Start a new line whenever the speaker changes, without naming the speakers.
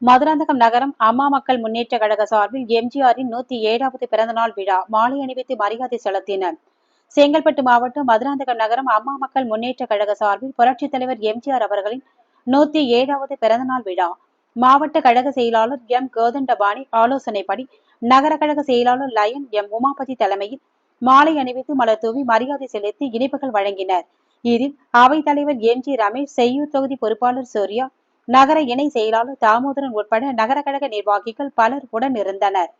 மதுராந்தகம் நகரம் அம்மா மக்கள் முன்னேற்ற கழக சார்பில் எம்ஜிஆரின் 107வது பிறந்தநாள் விழா மாலை அணிவித்து மரியாதை செலுத்தினர். செங்கல்பட்டு மாவட்டம் மதுராந்தகம் நகரம் அம்மா மக்கள் முன்னேற்ற கழக சார்பில் புரட்சித் தலைவர் எம்ஜிஆர் அவர்களின் 107வது பிறந்தநாள் விழா மாவட்ட கழக செயலாளர் எம் கோதண்டபாணி ஆலோசனைப்படி நகர கழக செயலாளர் லயன் எம் உமாபதி தலைமையில் மாலை அணிவித்து மலர் தூவி மரியாதை செலுத்தி இனிப்புகள் வழங்கினர். இதில் அவைத் தலைவர் எம் ஜி ரமேஷ், செய்யூர் தொகுதி பொறுப்பாளர் சூர்யா, நகர இணை செயலாளர் தாமோதரன் உட்பட நகர கழக நிர்வாகிகள் பலர் உடன் இருந்தனர்.